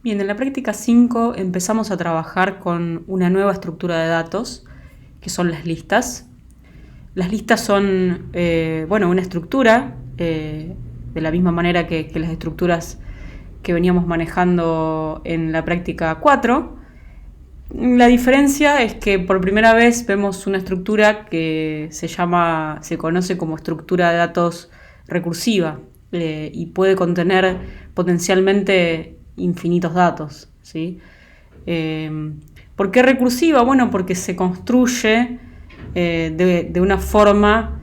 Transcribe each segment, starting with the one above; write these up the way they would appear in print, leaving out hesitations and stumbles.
Bien, en la práctica 5 empezamos a trabajar con una nueva estructura de datos, que son las listas. Las listas son una estructura, de la misma manera que las estructuras que veníamos manejando en la práctica 4. La diferencia es que por primera vez vemos una estructura que se conoce como estructura de datos recursiva y puede contener potencialmente infinitos datos, ¿sí? ¿Por qué recursiva? Bueno, porque se construye de una forma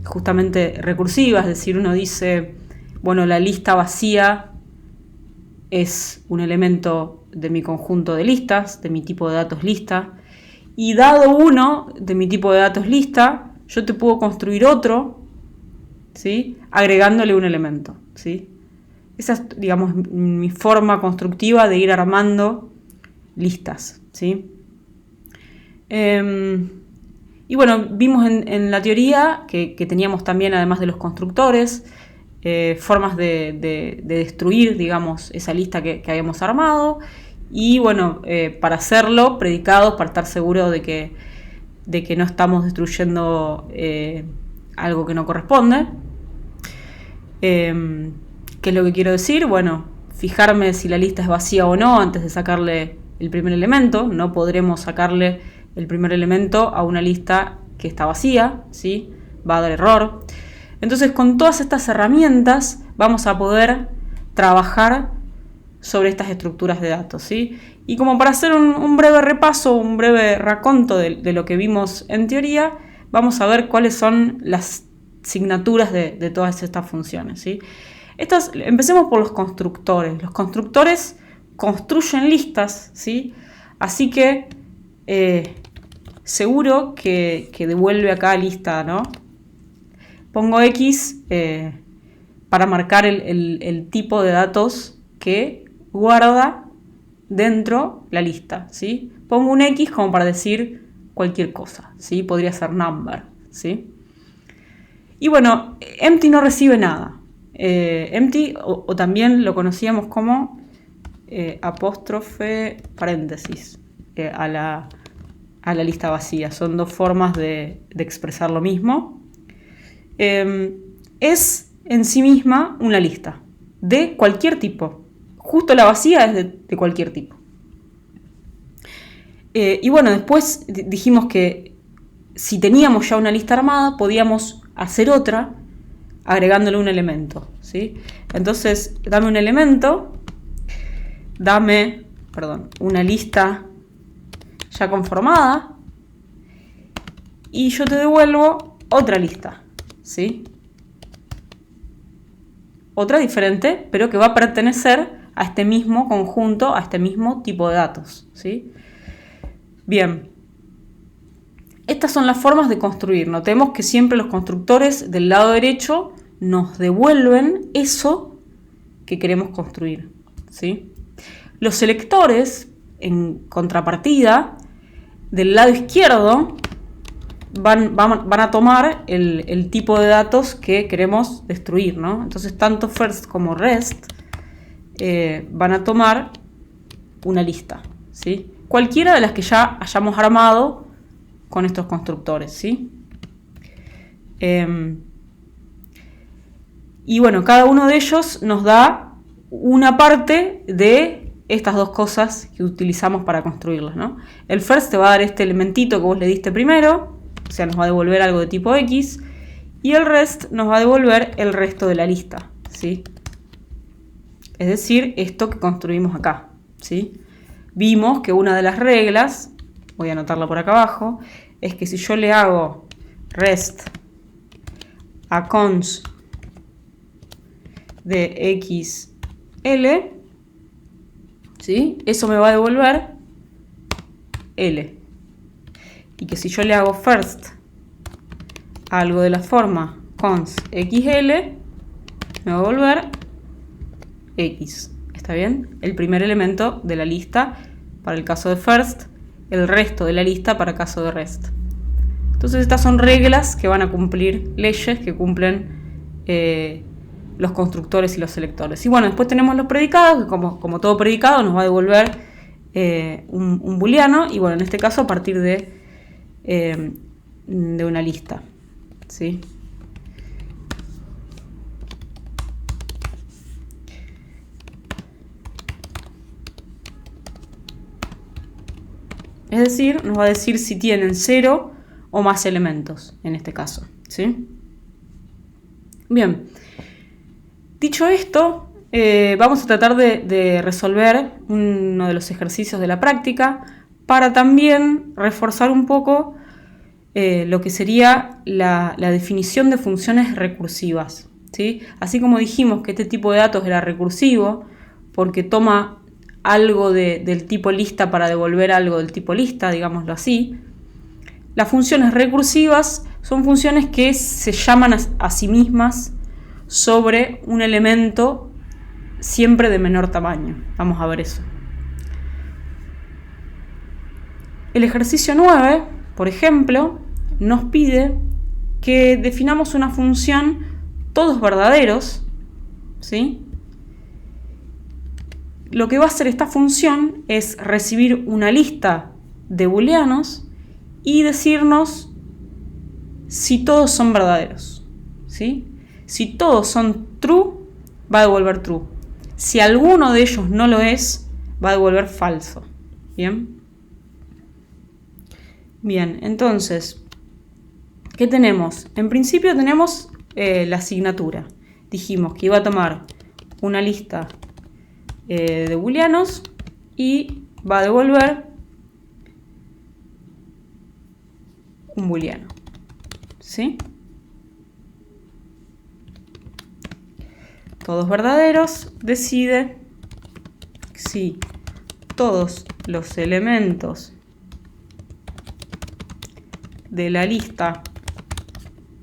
justamente recursiva, es decir, uno dice, bueno, la lista vacía es un elemento de mi conjunto de listas, de mi tipo de datos lista, y dado uno de mi tipo de datos lista, yo te puedo construir otro, ¿sí? Agregándole un elemento, ¿sí? Esa es, digamos, mi forma constructiva de ir armando listas, ¿sí? Y bueno, vimos en la teoría que teníamos también, además de los constructores, formas de destruir, digamos, esa lista que habíamos armado. Y bueno, para hacerlo, predicados, para estar seguros de que no estamos destruyendo algo que no corresponde. ¿Qué es lo que quiero decir? Bueno, fijarme si la lista es vacía o no antes de sacarle el primer elemento. No podremos sacarle el primer elemento a una lista que está vacía, ¿sí? Va a dar error. Entonces, con todas estas herramientas vamos a poder trabajar sobre estas estructuras de datos, ¿sí? Y como para hacer un breve repaso, un breve raconto de lo que vimos en teoría, vamos a ver cuáles son las asignaturas de todas estas funciones, ¿sí? Empecemos por los constructores. Los constructores construyen listas, ¿sí? Así que seguro que devuelve acá lista, ¿no? Pongo X para marcar el tipo de datos que guarda dentro la lista, ¿sí? Pongo un X como para decir cualquier cosa, ¿sí? Podría ser number, ¿sí? Y bueno, empty no recibe nada. Empty, o también lo conocíamos como apóstrofe paréntesis a la lista vacía. Son dos formas de expresar lo mismo. Es en sí misma una lista de cualquier tipo. Justo la vacía es de cualquier tipo. Y bueno, después dijimos que si teníamos ya una lista armada, podíamos hacer otra agregándole un elemento, ¿sí? Entonces, dame un elemento, una lista ya conformada y yo te devuelvo otra lista, ¿sí? Otra diferente, pero que va a pertenecer a este mismo conjunto, a este mismo tipo de datos, ¿sí? Bien. Estas son las formas de construir. Notemos que siempre los constructores del lado derecho nos devuelven eso que queremos construir, ¿sí? Los selectores, en contrapartida, del lado izquierdo van a tomar el tipo de datos que queremos destruir, ¿no? Entonces, tanto first como rest van a tomar una lista, ¿sí? Cualquiera de las que ya hayamos armado con estos constructores, ¿sí? Y bueno, cada uno de ellos nos da una parte de estas dos cosas que utilizamos para construirlas, ¿no? El first te va a dar este elementito que vos le diste primero, o sea, nos va a devolver algo de tipo X, y el rest nos va a devolver el resto de la lista, ¿sí? Es decir, esto que construimos acá, ¿sí? Vimos que una de las reglas, voy a anotarla por acá abajo, es que si yo le hago rest a cons de xl, ¿sí? Eso me va a devolver L. Y que si yo le hago first a algo de la forma cons xl, me va a devolver X. ¿Está bien? El primer elemento de la lista para el caso de first, el resto de la lista para caso de rest. Entonces estas son reglas que van a cumplir, leyes que cumplen los constructores y los selectores. Y bueno, después tenemos los predicados, que como todo predicado nos va a devolver un booleano, y bueno, en este caso a partir de una lista, ¿sí? Es decir, nos va a decir si tienen 0 o más elementos, en este caso, ¿sí? Bien, dicho esto, vamos a tratar de resolver uno de los ejercicios de la práctica para también reforzar un poco lo que sería la definición de funciones recursivas, ¿sí? Así como dijimos que este tipo de datos era recursivo porque toma algo del tipo lista para devolver algo del tipo lista, digámoslo así. Las funciones recursivas son funciones que se llaman a sí mismas sobre un elemento siempre de menor tamaño. Vamos a ver eso. El ejercicio 9, por ejemplo, nos pide que definamos una función todos verdaderos, ¿sí? Lo que va a hacer esta función es recibir una lista de booleanos y decirnos si todos son verdaderos, ¿sí? Si todos son true, va a devolver true. Si alguno de ellos no lo es, va a devolver falso. ¿Bien? Bien, entonces, ¿qué tenemos? En principio tenemos la asignatura. Dijimos que iba a tomar una lista de booleanos y va a devolver un booleano, ¿sí? Todos verdaderos, decide si todos los elementos de la lista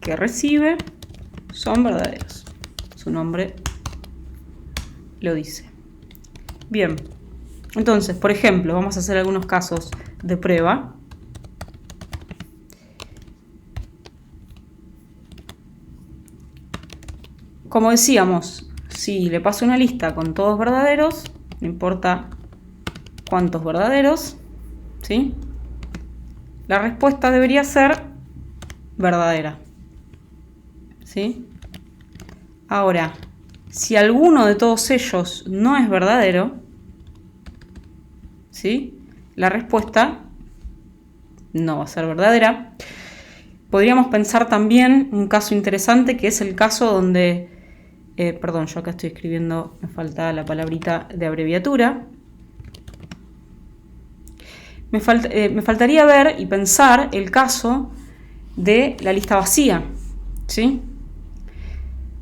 que recibe son verdaderos. Su nombre lo dice. Bien, entonces, por ejemplo, vamos a hacer algunos casos de prueba. Como decíamos, si le paso una lista con todos verdaderos, no importa cuántos verdaderos, ¿sí? La respuesta debería ser verdadera, ¿sí? Ahora, si alguno de todos ellos no es verdadero, ¿sí? La respuesta no va a ser verdadera. Podríamos pensar también un caso interesante, que es el caso donde, perdón, yo acá estoy escribiendo, me falta la palabrita de abreviatura. Me faltaría ver y pensar el caso de la lista vacía, ¿sí?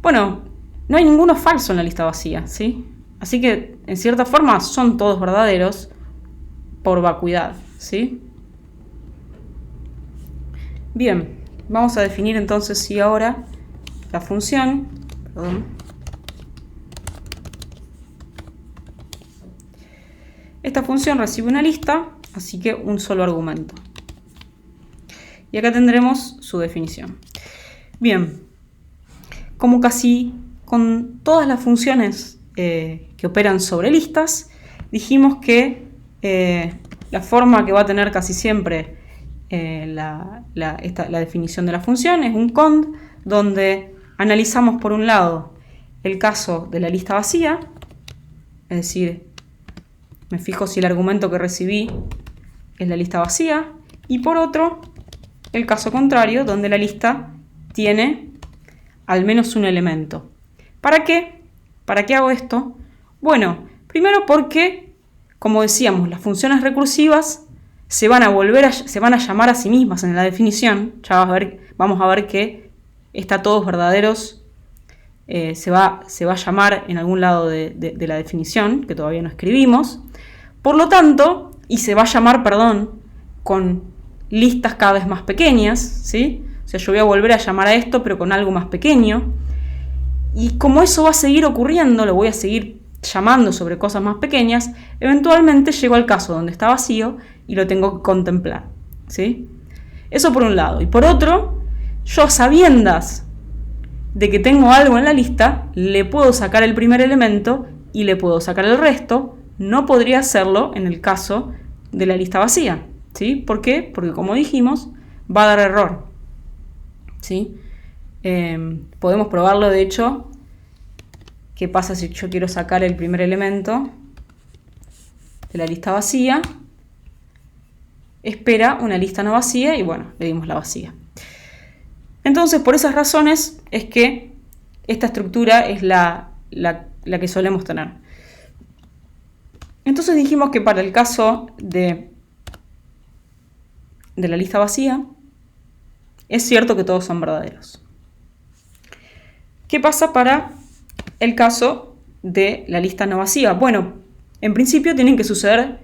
Bueno, no hay ninguno falso en la lista vacía, ¿sí? Así que, en cierta forma, son todos verdaderos por vacuidad, ¿sí? Bien, vamos a definir entonces sí ahora la función. Perdón. Esta función recibe una lista, así que un solo argumento. Y acá tendremos su definición. Bien, como casi con todas las funciones que operan sobre listas, dijimos que la forma que va a tener casi siempre la definición de la función es un cond, donde analizamos por un lado el caso de la lista vacía, es decir, me fijo si el argumento que recibí es la lista vacía, y por otro, el caso contrario, donde la lista tiene al menos un elemento. ¿Para qué? ¿Para qué hago esto? Bueno, primero porque, como decíamos, las funciones recursivas se van a llamar a sí mismas en la definición. Ya vamos a ver que esta todos verdaderos se va a llamar en algún lado de la definición, que todavía no escribimos. Por lo tanto, y se va a llamar, con listas cada vez más pequeñas, ¿sí? O sea, yo voy a volver a llamar a esto, pero con algo más pequeño. Y como eso va a seguir ocurriendo, lo voy a seguir llamando sobre cosas más pequeñas, eventualmente llego al caso donde está vacío y lo tengo que contemplar, ¿sí? Eso por un lado. Y por otro, yo, sabiendas de que tengo algo en la lista, le puedo sacar el primer elemento y le puedo sacar el resto. No podría hacerlo en el caso de la lista vacía, ¿sí? ¿Por qué? Porque como dijimos, va a dar error, ¿sí? Podemos probarlo, de hecho. ¿Qué pasa si yo quiero sacar el primer elemento de la lista vacía? Espera una lista no vacía y bueno, le dimos la vacía. Entonces, por esas razones es que esta estructura es la que solemos tener. Entonces dijimos que para el caso de la lista vacía, es cierto que todos son verdaderos. ¿Qué pasa para el caso de la lista no vacía? Bueno, en principio tienen que suceder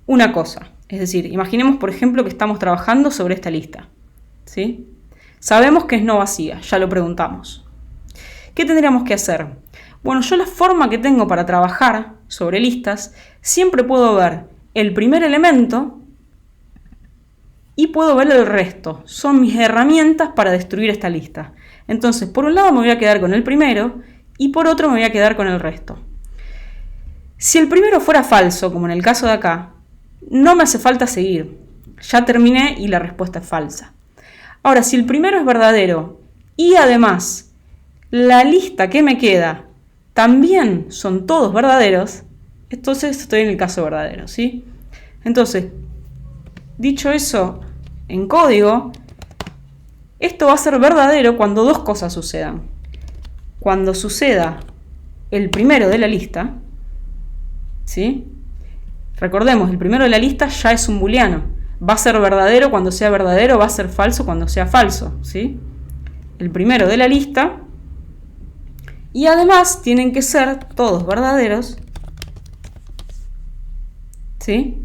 una cosa. Es decir, imaginemos, por ejemplo, que estamos trabajando sobre esta lista, ¿sí? Sabemos que es no vacía, ya lo preguntamos. ¿Qué tendríamos que hacer? Bueno, yo la forma que tengo para trabajar sobre listas, siempre puedo ver el primer elemento y puedo ver el resto. Son mis herramientas para destruir esta lista. Entonces, por un lado me voy a quedar con el primero y por otro me voy a quedar con el resto. Si el primero fuera falso, como en el caso de acá, no me hace falta seguir. Ya terminé y la respuesta es falsa. Ahora, si el primero es verdadero y además la lista que me queda también son todos verdaderos, entonces estoy en el caso verdadero, ¿sí? Entonces, dicho eso en código, esto va a ser verdadero cuando dos cosas sucedan. Cuando suceda el primero de la lista, ¿sí? Recordemos, el primero de la lista ya es un booleano. Va a ser verdadero cuando sea verdadero, va a ser falso cuando sea falso, ¿sí? El primero de la lista. Y además tienen que ser todos verdaderos, ¿sí?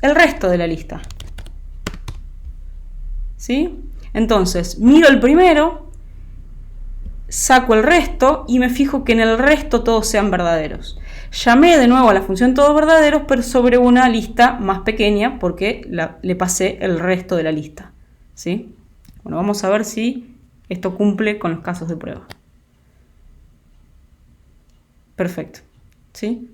El resto de la lista, ¿sí? Entonces, miro el primero, saco el resto y me fijo que en el resto todos sean verdaderos. Llamé de nuevo a la función todos verdaderos, pero sobre una lista más pequeña porque le pasé el resto de la lista, ¿sí? Bueno, vamos a ver si esto cumple con los casos de prueba. Perfecto, ¿sí?